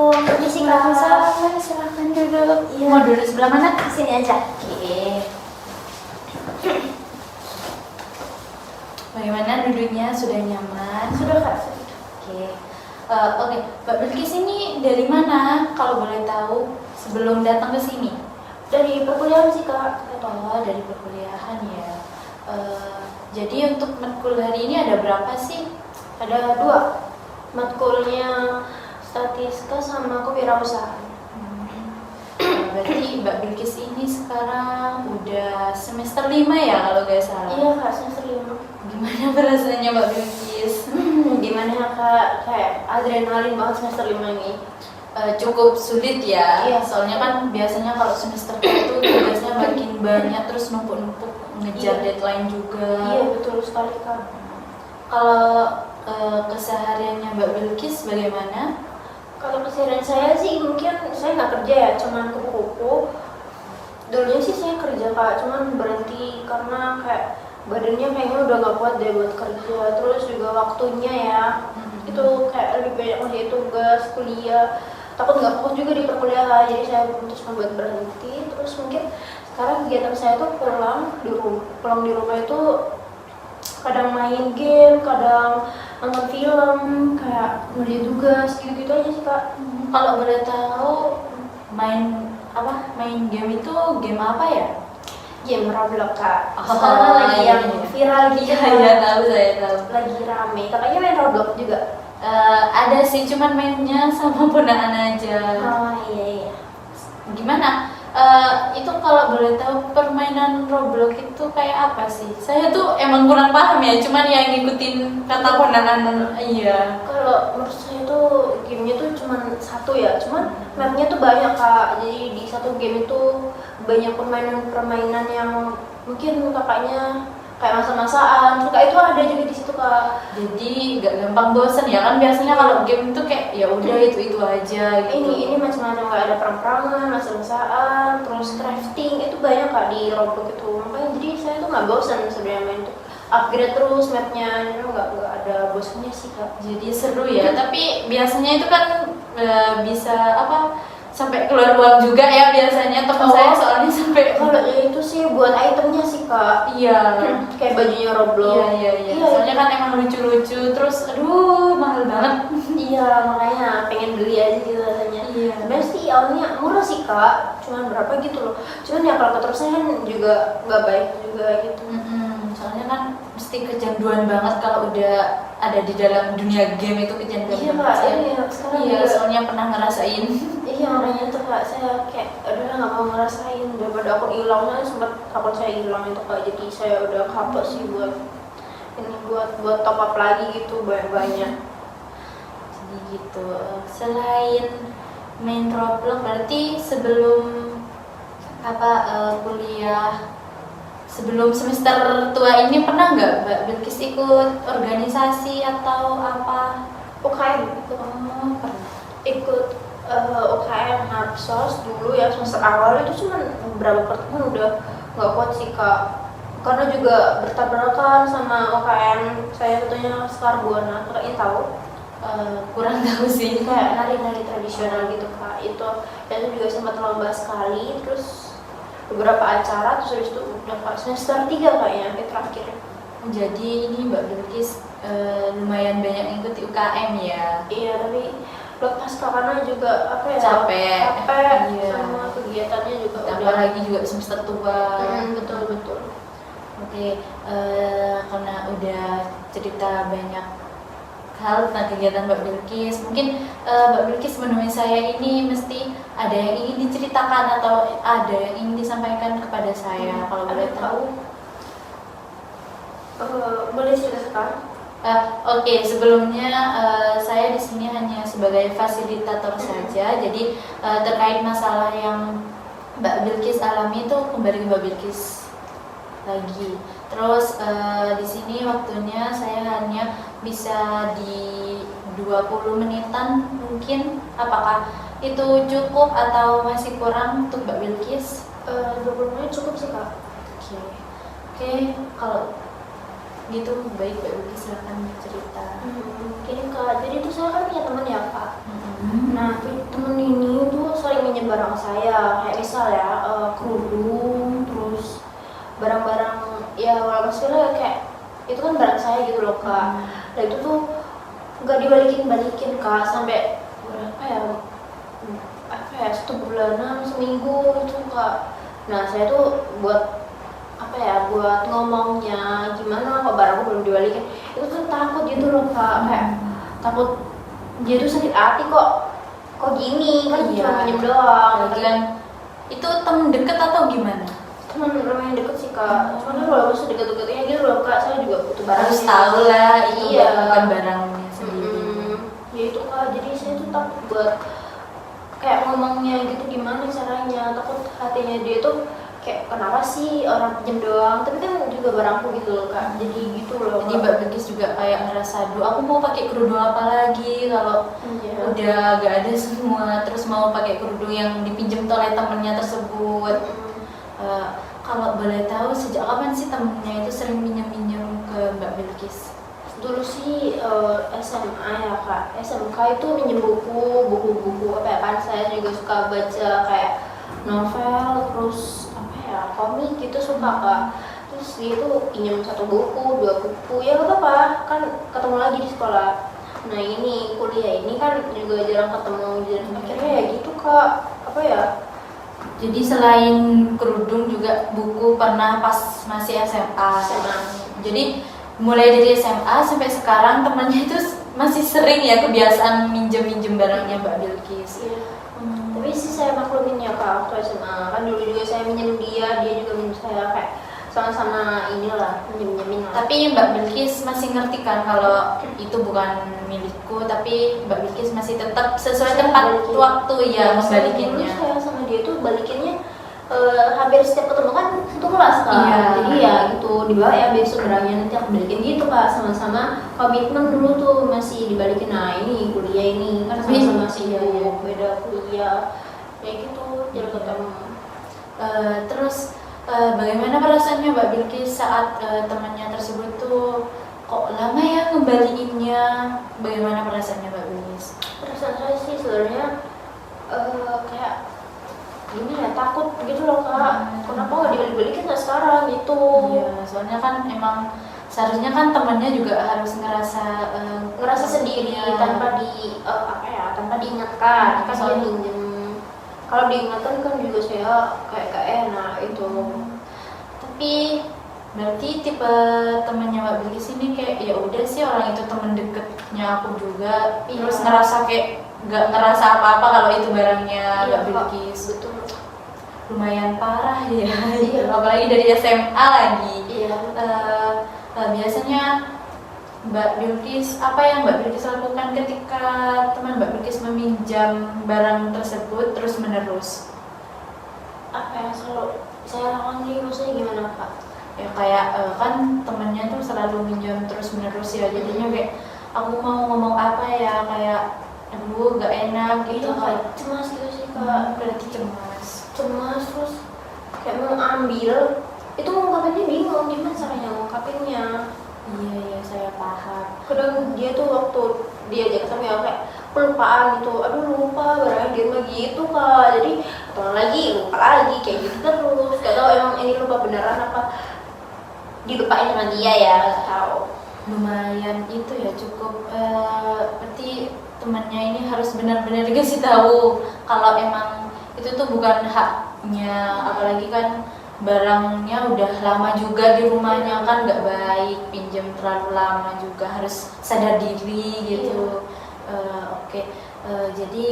Assalamualaikum. Permisi Kak. Waalaikumsalam, silahkan duduk. Iya. Mau duduk sebelah mana? Sini aja. Oke. Bagaimana duduknya? Sudah nyaman? Sudah Kak. Oke. Oke, Mbak Bilkis ini dari mana? Kalau boleh tahu sebelum datang ke sini? Dari perkuliahan sih Kak. Oh, dari perkuliahan ya. Jadi untuk matkul hari ini ada berapa sih? Ada 2 matkulnya, statistika sama kewirausahaan. Berarti Mbak Bilkis ini sekarang udah semester 5 ya kalau nggak salah? Iya Kak, semester 5. Gimana perasaannya Mbak Bilkis? Gimana ya Kak? Kayak adrenalin banget semester 5 ini. Cukup sulit ya, Iya. soalnya kan biasanya kalau semester itu tugasnya makin banyak terus numpuk-numpuk ngejar Iya. deadline juga. Iya betul sekali Kak. Kalau kesehariannya Mbak Bilkis bagaimana? Kalau keseharian saya sih mungkin saya nggak kerja ya, cuman kupu-kupu. Dulunya sih saya kerja Kak, cuman berhenti karena kayak badannya kayaknya udah nggak kuat deh buat kerja. Terus juga waktunya ya, itu kayak lebih banyak ngerjain tugas, kuliah. Takut nggak fokus juga di perkuliahan, jadi saya memutuskan buat berhenti. Terus mungkin sekarang kegiatan saya tuh pulang di rumah itu kadang main game, kadang nonton film, kayak ngerjain tugas, gitu-gitu aja sih Kak. Kalau boleh tahu main game itu game apa ya? Game Roblox Kak. Oh, Sekarang lagi iya, yang iya. viral gitu. Iya tahu, saya tahu. Lagi rame. Kakaknya main Roblox juga? Ada sih, cuman mainnya sama ponakan aja. Oh iya. Gimana? Itu kalau boleh tahu permainan Roblox itu kayak apa sih? Saya tuh emang kurang paham ya, cuman yang ngikutin kata ponakan. Iya. Kalau menurut saya tuh gamenya tuh cuma satu ya, cuman mapnya tuh banyak Kak. Jadi di satu game itu banyak permainan-permainan yang mungkin kakaknya kayak masa-masaan. Terus Kak itu ada juga di situ Kak. Jadi gak gampang bosan ya kan, biasanya kalau game itu kayak ya udah itu aja gitu. Ini macam-macam, kayak ada perang-perangan, masa-masaan, terus crafting, itu banyak Kak di Roblox itu. Makanya jadi saya tuh nggak bosan sebenarnya main tuh. Upgrade terus mapnya, jadi nggak ada bosannya sih Kak. Jadi seru ya, tapi biasanya itu kan bisa sampai keluar uang juga ya biasanya. Teman saya soalnya sampai Kalau itu sih buat itemnya sih Kak. iya. Kayak bajunya Roblox. Iya. Soalnya kan emang lucu-lucu, terus aduh mahal banget. Iya, makanya pengen beli aja gitu rasanya. Iya. Sebenarnya sih awalnya murah sih Kak, cuman berapa gitu loh. Cuman ya kalau keterusan juga nggak baik juga gitu. Soalnya kan mesti kecanduan banget kalau udah ada di dalam dunia game itu, kecanduan Iya banget. Kak, Saya- iya sekarang Iya, juga. soalnya pernah ngerasain. Iya makanya tuh Kak, saya kayak aduh nggak mau ngerasain daripada akun hilang. Saya sempat akun saya hilang itu Kak, jadi saya udah kapok sih buat ini buat top up lagi gitu banyak. Jadi gitu. Selain main Roblox, berarti sebelum kuliah, sebelum semester tua ini pernah nggak Mbak Bilkis ikut organisasi atau apa? UKM gitu. Oh, pernah. Ikut UKM Hapsos dulu ya semester awal itu cuma beberapa pertemuan udah nggak kuat sih Kak, karena juga bertabrakan sama UKM saya satunya Skarbuana. Kakaknya tahu? Kurang tahu sih. Kayak nari-nari tradisional gitu Kak. Itu juga sempat lomba sekali, terus beberapa acara, terus habis itu udah Kak semester 3 kayaknya terakhir. Jadi ini Mbak Bilkis lumayan banyak ikut di UKM ya. Iya, tapi lepas Kak karena juga Capek. Iya. sama kegiatannya juga Tambah lagi juga semester tua. betul. Oke, karena udah cerita banyak hal tentang kegiatan Mbak Bilkis, mungkin Mbak Bilkis menemui saya ini mesti ada yang ingin diceritakan atau ada yang ingin disampaikan kepada saya. Kalau boleh tahu. Boleh cerita sekarang? Oke, sebelumnya saya di sini hanya sebagai fasilitator saja. Jadi terkait masalah yang Mbak Bilkis alami itu kembali ke Mbak Bilkis lagi. Terus di sini waktunya saya hanya bisa di 20 menitan mungkin. Apakah itu cukup atau masih kurang untuk Mbak Bilkis? 20 menit cukup sih Kak. Oke, kalau gitu baik Mbak Bilkis silakan cerita. Gini Kak, jadi itu saya kan punya teman ya Kak. Nah, teman saya, kayak misal ya kerudung, terus barang-barang ya maksudnya kayak itu kan barang saya gitu loh Kak. Nah itu tuh nggak dibalikin Kak sampai berapa ya, apa ya, 1 bulanan, seminggu itu Kak. Nah saya tuh buat apa ya, buat ngomongnya gimana kok barangku belum dibalikin, itu tuh takut gitu loh Kak, kayak takut dia tuh sakit hati kok gini kan, Iya. cuma pinjem doang. Lagi kan itu temen deket atau gimana? Teman lumayan deket sih Kak, soalnya kalau masih deket-deketnya gitu loh Kak, saya juga butuh barang. Harus tahu lah itu Iya. bukan barangnya sendiri. Ya itu Kak, jadi saya tuh takut buat kayak ngomongnya gitu, gimana caranya, takut hatinya dia tuh kayak kenapa sih orang pinjem doang, tapi kan juga barangku gitu loh Kak, jadi gitu loh. Jadi Mbak Bilkis juga kayak ngerasa, duh aku mau pakai kerudung apa lagi kalau Iya. udah gak ada semua, terus mau pakai kerudung yang dipinjam oleh temennya tersebut. Kalau boleh tahu sejak kapan sih temennya itu sering minjem-minjem ke Mbak Bilkis? Dulu sih SMA ya Kak, SMK itu minjem buku apa ya, kan saya juga suka baca kayak novel, terus apa ya, komik gitu suka Kak. Terus dia tuh pinjam 1 buku, 2 buku, ya gak apa-apa, kan ketemu lagi di sekolah. Nah ini kuliah ini kan juga jarang ketemu, akhirnya ya gitu Kak, apa ya. Jadi selain kerudung juga buku pernah pas masih SMA. SMA. Jadi mulai dari SMA sampai sekarang temannya itu masih sering ya kebiasaan minjem-minjem barangnya Mbak Bilkis. Iya. Tapi sih saya maklumin ya Kak, waktu SMA kan dulu juga saya minjem dia juga minjem saya, kayak sama-sama inilah minjem-minjemin lah. Tapi Mbak Bilkis masih ngerti kan kalau itu bukan milikku, tapi Mbak Bilkis masih tetap sesuai Saya tempat balikin. waktu ya Dulu membalikinnya. saya sama dia tuh balikinnya hampir setiap ketemu kan satu kelas Kak. Iya. Jadi ya gitu, dibawa ya besok barangnya nanti aku balikin gitu Kak, sama-sama komitmen dulu tuh masih dibalikin. Nah ini kuliah ini kan Tapi- sama-sama sibuk, iya. beda kuliah kayak gitu, jarang ketemu. Terus bagaimana perasaannya Mbak Bilkis saat temannya tersebut tuh kok lama ya ngembaliinnya? Bagaimana perasaannya Mbak Bilkis? Perasaan saya sih sebenarnya kayak gimana ya, takut gitu loh Kak, kenapa nggak dibalik-balikin nggak sekarang gitu. Iya, soalnya kan emang seharusnya kan temannya juga harus ngerasa Sendiri iya. tanpa apa ya, tanpa diingatkan kan dia Soalnya- minjem. Kalau diingatkan kan juga saya kayak gak enak itu. Tapi berarti tipe temannya Mbak Bilkis ini kayak ya udah sih orang itu temen deketnya aku juga, Iya. terus ngerasa kayak nggak ngerasa apa-apa kalau itu barangnya Mbak Kak, Bilkis. betul. Lumayan parah ya, Iya. apalagi dari SMA lagi. Iya. Biasanya Mbak Bilkis, apa yang Mbak Bilkis lakukan ketika teman Mbak Bilkis meminjam barang tersebut terus menerus? Apa ya, selalu saya lakukan nih, maksudnya gimana Kak? Ya kayak kan temennya tuh selalu minjam terus menerus ya, jadinya kayak aku mau ngomong apa ya, kayak aduh gak enak Itu gitu. kayak cemas gitu sih Kak. Berarti cemas. Cemas, terus kayak mau ambil itu ngungkapinnya bingung, gimana caranya ngungkapinnya. Iya, saya paham. Kadang dia tuh waktu diajak sama ya kayak pelupaan gitu, aduh lupa barangnya dia mah gitu Kak, jadi ketemu lagi lupa lagi kayak gitu terus. Gak tau emang ini lupa beneran apa dilupain sama dia ya, gak tau. Lumayan itu ya, cukup berarti temannya ini harus benar-benar dikasih tahu kalau emang itu tuh bukan haknya, apalagi kan barangnya udah lama juga di rumahnya, kan nggak baik pinjam terlalu lama juga, harus sadar diri gitu. Oke. Jadi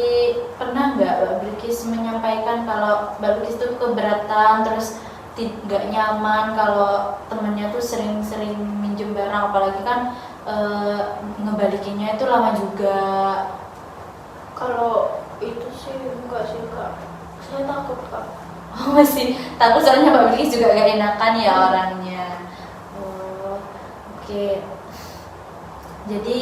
pernah nggak Mbak Bilkis menyampaikan kalau Mbak Bilkis tuh keberatan, terus nggak nyaman kalau temennya tuh sering-sering minjem barang, apalagi kan ngebalikinnya itu lama juga. Kalau itu sih enggak sih Kak, saya takut Kak. Oh, masih takut soalnya Mbak Bilkis juga gak enakan ya orangnya. Oh, oke. Jadi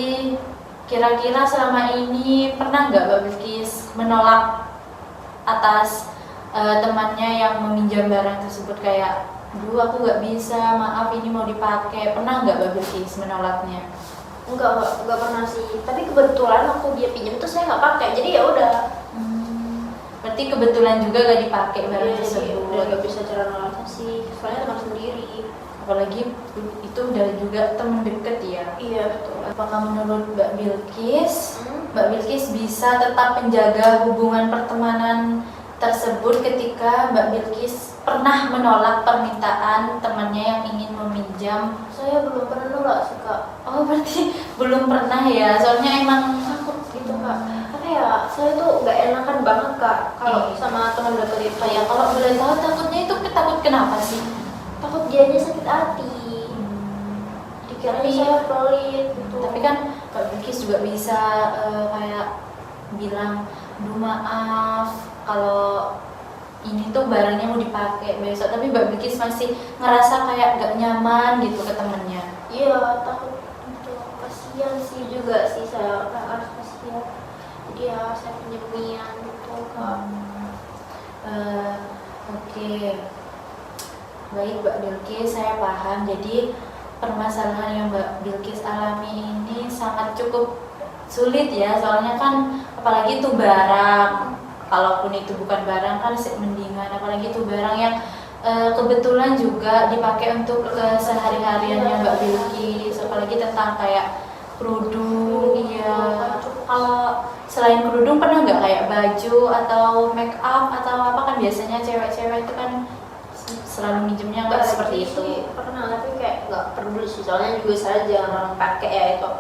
kira-kira selama ini pernah nggak Mbak Bilkis menolak atas temannya yang meminjam barang tersebut, kayak dulu aku nggak bisa, maaf ini mau dipakai, pernah nggak Mbak Bilkis menolaknya? Enggak pernah sih. Tapi kebetulan waktu dia pinjam tuh saya nggak pakai. Jadi ya udah. Berarti berarti kebetulan juga gak dipakai barang Iya, jadi tersebut. udah gak bisa cara nolaknya sih, soalnya teman sendiri. Apalagi itu udah juga teman deket ya. Iya betul. Apakah menurut Mbak Bilkis, Mbak Bilkis bisa tetap menjaga hubungan pertemanan tersebut ketika Mbak Bilkis pernah menolak permintaan temannya yang ingin meminjam? Saya belum pernah nolak sih kak. Oh berarti belum pernah ya, soalnya emang Takut gitu kak. Apa ya, saya tuh gak enakan banget kak kalau Iya. sama teman dekat itu. kayak kalau boleh tahu takutnya itu takut kenapa sih? Takut dianya sakit hati. Dikiranya Tapi- saya pelit gitu. Tapi kan Mbak Bilkis juga bisa kayak bilang, "Duh maaf kalau ini tuh barangnya mau dipakai besok," tapi Mbak Bilkis masih ngerasa kayak gak nyaman gitu ke temennya. Iya takut gitu. Kasihan sih juga sih saya harus kasihan. Jadi ya saya pinjemian gitu kak. Eh, Oke, baik Mbak Bilkis, saya paham. Jadi permasalahan yang Mbak Bilkis alami ini sangat cukup sulit ya, soalnya kan apalagi itu barang, kalaupun itu bukan barang kan mendingan, apalagi itu barang yang kebetulan juga dipakai untuk sehari-hariannya Mbak Bilkis, apalagi tentang kayak kerudung. Iya, kalau selain kerudung pernah nggak kayak baju atau make up atau apa, kan biasanya cewek-cewek itu kan selalu minjemnya nggak seperti itu. Sih, pernah tapi kayak nggak perlu sih, soalnya juga saya jarang pakai ya itu.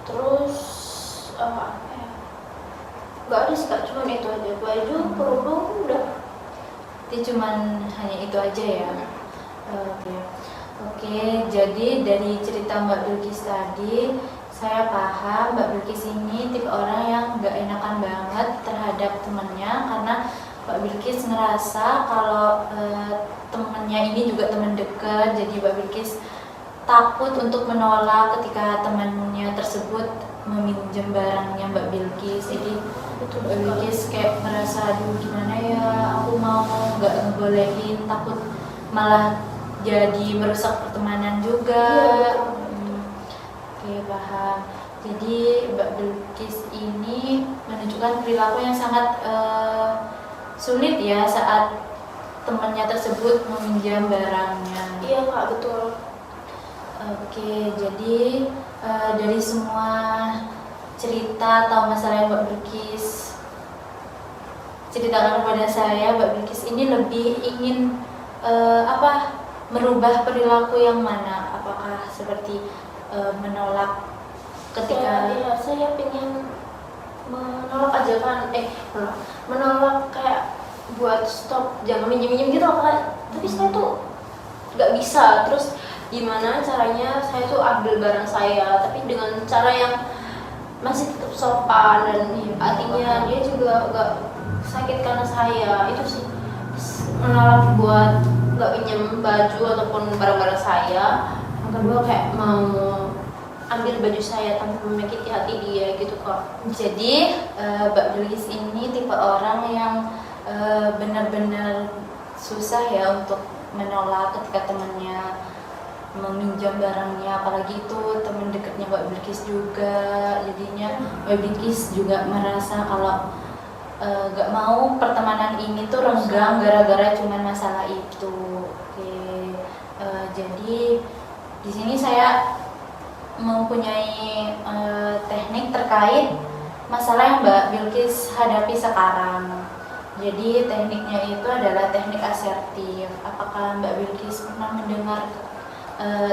Terus apa ya, nggak ada sih kak, cuman itu aja, baju kerudung udah. Jadi cuman hanya itu aja ya. Oke. Oke, jadi dari cerita Mbak Bilkis tadi, saya paham Mbak Bilkis ini tipe orang yang gak enakan banget terhadap temannya, karena Mbak Bilkis ngerasa kalau temannya ini juga teman dekat, jadi Mbak Bilkis takut untuk menolak ketika temannya tersebut meminjam barangnya Mbak Bilkis. Jadi Betul Mbak Bilkis kayak merasa, aduh gimana ya, aku mau nggak ngebolehin, takut malah jadi merusak pertemanan juga. Iya, betul. Oke, paham. Jadi Mbak Bilkis ini menunjukkan perilaku yang sangat sulit ya saat temannya tersebut meminjam barangnya. Iya kak, betul. Oke, jadi dari semua cerita atau masalah yang Mbak Bilkis ceritakan kepada saya, Mbak Bilkis ini lebih ingin merubah perilaku yang mana? Apakah seperti menolak ketika saya pengen menolak aja kan, menolak kayak buat stop jangan minjem-minjem gitu loh kak. Tapi saya tuh nggak bisa. Terus gimana caranya saya tuh ambil barang saya tapi dengan cara yang masih tetap sopan dan artinya dia juga nggak sakit karena saya. Itu sih menolak buat nggak pinjam baju ataupun barang-barang saya. Yang kedua kayak mau ambil baju saya tanpa menyakiti hati dia gitu kok. Jadi Mbak Bilkis ini tipe orang yang benar-benar susah ya untuk menolak ketika temannya meminjam barangnya, apalagi itu teman dekatnya Mbak Bilkis juga. Jadinya Mbak Bilkis juga merasa kalau gak mau pertemanan ini tuh renggang gara-gara cuman masalah itu. Oke, jadi di sini saya mempunyai teknik terkait masalah yang Mbak Bilkis hadapi sekarang. Jadi tekniknya itu adalah teknik asertif. Apakah Mbak Bilkis pernah mendengar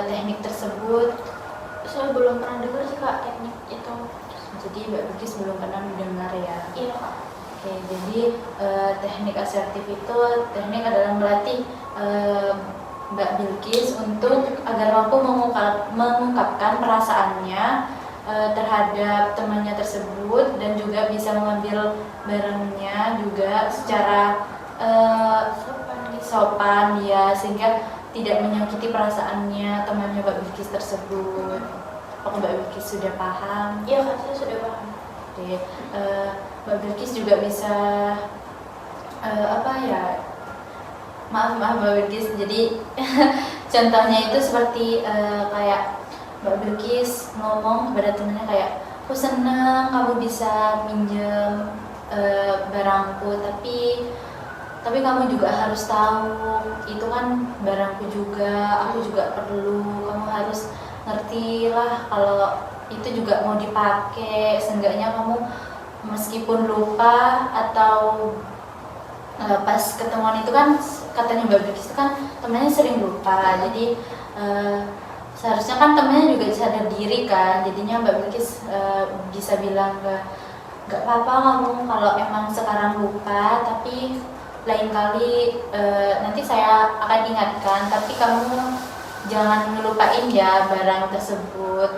teknik tersebut? Saya belum pernah dengar sih kak teknik itu. Jadi Mbak Bilkis belum pernah mendengar ya. Iya kak. Oke, jadi teknik asertif itu teknik adalah melatih Mbak Bilkis untuk agar mampu mengungkapkan perasaannya terhadap temannya tersebut dan juga bisa mengambil barangnya juga secara sopan ya, sehingga tidak menyakiti perasaannya temannya Mbak Bilkis tersebut. Apakah Mbak Bilkis sudah paham? Iya kak, saya sudah paham. Oke, Mbak Bilkis juga bisa maaf Mbak Bilkis, jadi contohnya itu seperti kayak Mbak Bilkis ngomong kepada temennya kayak, aku senang kamu bisa minjem barangku, tapi kamu juga harus tahu itu kan barangku juga, aku juga perlu, kamu harus ngerti lah kalau itu juga mau dipakai. Seenggaknya kamu meskipun lupa atau pas ketemuan itu kan katanya Mbak Bilkis itu kan temannya sering lupa, jadi seharusnya kan temennya juga sadar diri kan, jadinya Mbak Bilkis bisa bilang nggak apa-apa kamu kalau emang sekarang lupa, tapi lain kali nanti saya akan ingatkan, tapi kamu jangan ngelupain ya barang tersebut.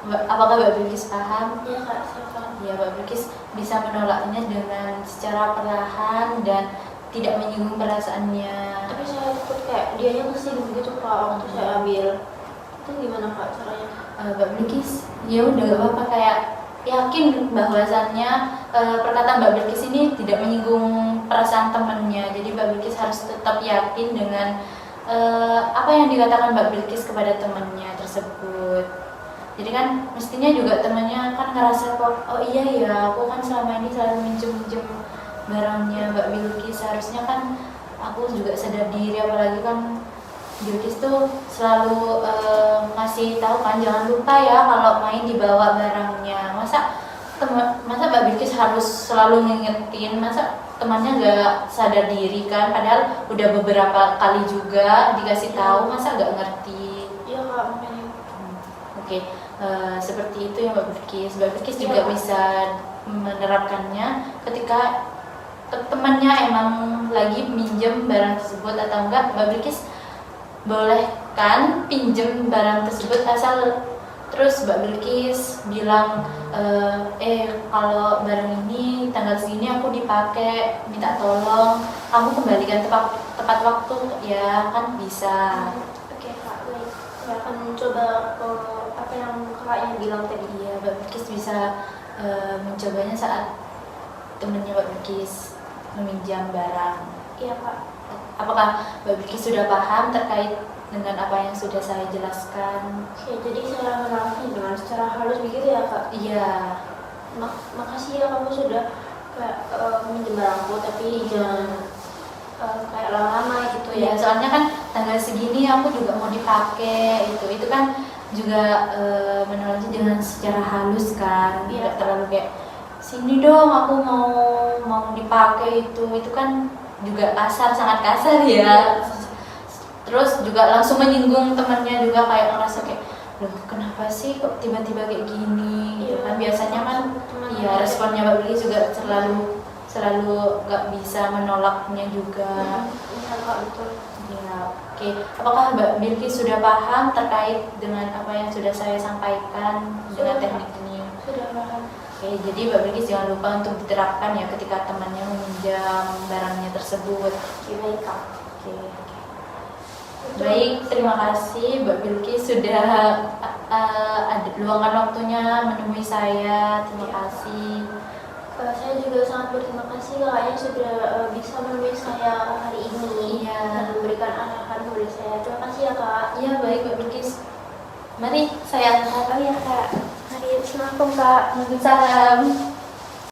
Apakah Mbak Bilkis paham? Iya Kak, saya paham. Ya, Mbak Bilkis bisa menolaknya dengan secara perlahan dan tidak menyinggung perasaannya. Tapi saya takut kayak dianya kesini gitu Kak waktu saya ambil. Itu gimana Kak caranya? Mbak Bilkis, ya udah gak apa-apa, kayak yakin bahwasannya perkataan Mbak Bilkis ini tidak menyinggung perasaan temannya. Jadi Mbak Bilkis harus tetap yakin dengan apa yang dikatakan Mbak Bilkis kepada temannya tersebut. Jadi kan mestinya juga temannya kan ngerasa kok, oh iya ya, aku kan selama ini selalu minjem barangnya Mbak Bilkis, seharusnya kan aku juga sadar diri, apalagi kan Bilkis tuh selalu ngasih tahu kan jangan lupa ya kalau main dibawa barangnya. Masa Mbak Bilkis harus selalu ngingetin, masa temannya nggak sadar diri kan, padahal udah beberapa kali juga dikasih tahu, masa nggak ngerti. Iya Kak, makanya. Oke, seperti itu ya Mbak Bilkis. Mbak Bilkis juga bisa menerapkannya ketika temannya emang lagi minjem barang tersebut atau enggak. Mbak Bilkis boleh kan pinjem barang tersebut, asal terus Mbak Bilkis bilang kalau barang ini tanggal segini aku dipakai, minta tolong kamu kembalikan tepat waktu ya, kan bisa. Oke Kak, baik. Saya akan mencoba apa yang kakaknya bilang tadi. Iya, Mbak Bilkis bisa mencobanya saat temennya Mbak Bilkis meminjam barang. Iya Kak. Apakah Mbak Bilkis sudah paham terkait dengan apa yang sudah saya jelaskan? Oke, jadi saya menerapkan dengan secara halus begitu ya Kak. Iya. Makasih ya kamu sudah kayak minjem barangku, tapi jangan kayak lama-lama gitu Ya, ya. soalnya kan tanggal segini aku juga mau dipakai, itu kan juga menolaknya dengan secara halus kan, Iya. tidak terlalu kayak sini dong aku mau dipakai, itu kan juga kasar, sangat kasar ya. Iya. Terus juga langsung menyinggung temannya juga, kayak ngerasa kayak loh kenapa sih kok tiba-tiba kayak gini gitu Iya. kan. Biasanya kan Teman-teman ya kayak- responnya Mbak Billy juga selalu nggak bisa menolaknya juga. Iya Kak, betul. Ya, oke. Apakah Mbak Bilky sudah paham terkait dengan apa yang sudah saya sampaikan dengan Sudah. teknik ini? Sudah paham. Oke, jadi Mbak Bilky jangan lupa untuk diterapkan ya ketika temannya meminjam barangnya tersebut. Oke, baik Kak. Oke. Baik, terima kasih Mbak Bilky sudah ada luangkan waktunya menemui saya. Terima Ya. kasih. Saya juga sangat berterima kasih kakaknya sudah bisa menemui saya hari ini Iya. dan memberikan arahan kepada saya. Terima kasih ya Kak. Iya, baik Mbak Bilky. Mari saya antar. Oh ya Kak. Hari Assalamualaikum Kak. Waalaikumsalam.